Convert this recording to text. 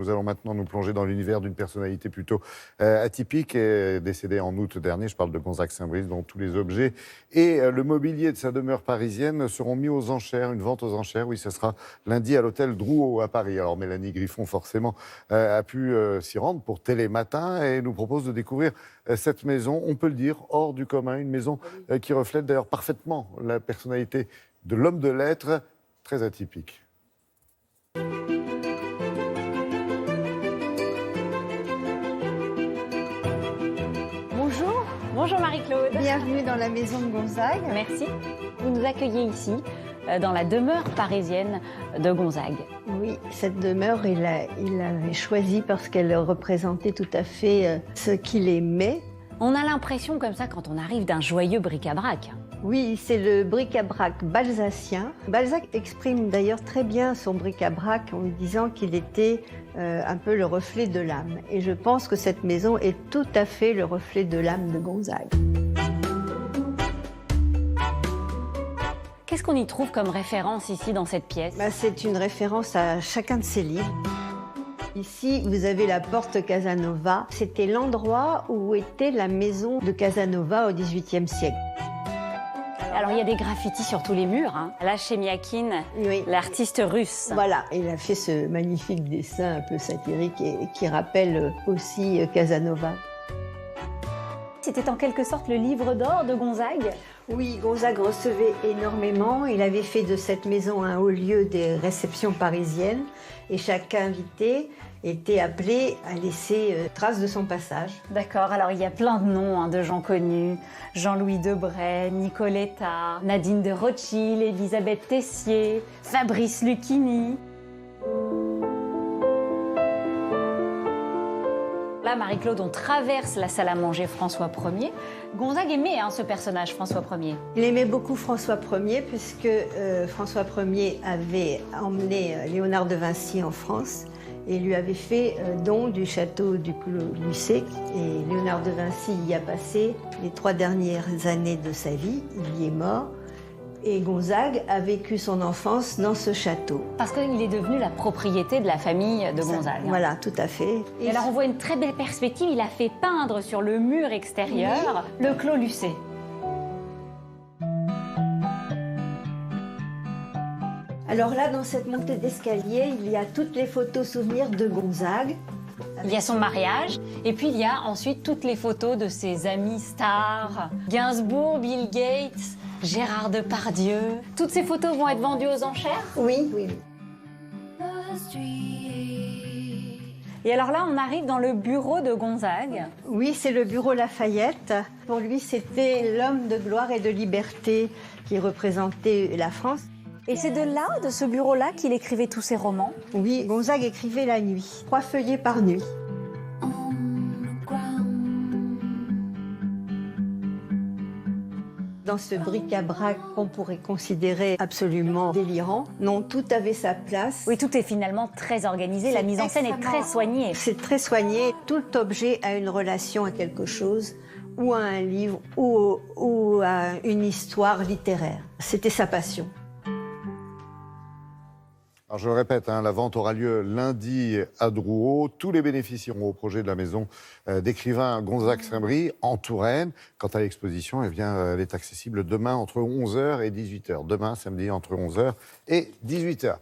Nous allons maintenant nous plonger dans l'univers d'une personnalité plutôt atypique, décédée en août dernier. Je parle de Gonzague Saint-Brice, dont tous les objets et le mobilier de sa demeure parisienne seront mis aux enchères. Une vente aux enchères, oui, ce sera lundi à l'hôtel Drouot à Paris. Alors Mélanie Griffon, forcément, a pu s'y rendre pour Télématin et nous propose de découvrir cette maison, on peut le dire, hors du commun. Une maison qui reflète d'ailleurs parfaitement la personnalité de l'homme de lettres, très atypique. Bonjour Marie-Claude. Bienvenue dans la maison de Gonzague. Merci. Vous nous accueillez ici, dans la demeure parisienne de Gonzague. Oui, cette demeure, il l'avait choisie parce qu'elle représentait tout à fait ce qu'il aimait. On a l'impression comme ça quand on arrive d'un joyeux bric-à-brac. Oui, c'est le bric-à-brac balzacien. Balzac exprime d'ailleurs très bien son bric-à-brac en disant qu'il était un peu le reflet de l'âme. Et je pense que cette maison est tout à fait le reflet de l'âme de Gonzague. Qu'est-ce qu'on y trouve comme référence ici dans cette pièce ? C'est une référence à chacun de ses livres. Ici, vous avez la porte Casanova. C'était l'endroit où était la maison de Casanova au XVIIIe siècle. Alors, il y a des graffitis sur tous les murs. Là, chez Miakin, oui, l'artiste russe. Voilà, il a fait ce magnifique dessin un peu satirique et qui rappelle aussi Casanova. C'était en quelque sorte le livre d'or de Gonzague ? Oui, Gonzague recevait énormément. Il avait fait de cette maison un haut lieu des réceptions parisiennes et chaque invité était appelé à laisser trace de son passage. D'accord, alors il y a plein de noms de gens connus. Jean-Louis Debray, Nicoletta, Nadine de Rothschild, Elisabeth Tessier, Fabrice Lucchini. Là, Marie-Claude, on traverse la salle à manger François Ier. Gonzague aimait ce personnage, François Ier. Il aimait beaucoup François Ier puisque François Ier avait emmené Léonard de Vinci en France et lui avait fait don du château du Clos Lucé. Et Léonard de Vinci y a passé les 3 dernières années de sa vie. Il y est mort. Et Gonzague a vécu son enfance dans ce château. Parce qu'il est devenu la propriété de la famille de Gonzague. Voilà, tout à fait. Et alors on voit une très belle perspective. Il a fait peindre sur le mur extérieur le Clos Lucé. Alors là, dans cette montée d'escalier, il y a toutes les photos souvenirs de Gonzague. Il y a son mariage, et puis il y a ensuite toutes les photos de ses amis stars. Gainsbourg, Bill Gates, Gérard Depardieu. Toutes ces photos vont être vendues aux enchères ? Oui. Et alors là, on arrive dans le bureau de Gonzague. Oui, c'est le bureau Lafayette. Pour lui, c'était l'homme de gloire et de liberté qui représentait la France. Et c'est de là, de ce bureau-là, qu'il écrivait tous ses romans ? Oui, Gonzague écrivait la nuit, 3 feuillets par nuit. Dans ce bric-à-brac qu'on pourrait considérer absolument délirant, non, tout avait sa place. Oui, tout est finalement très organisé, la mise en scène est très soignée. C'est très soigné, tout objet a une relation à quelque chose, ou à un livre, ou à une histoire littéraire. C'était sa passion. Alors je le répète, la vente aura lieu lundi à Drouot. Tous les bénéfices iront au projet de la maison d'écrivain Gonzague Saint-Brice en Touraine. Quant à l'exposition, elle est accessible demain entre 11h et 18h. Demain, samedi, entre 11h et 18h.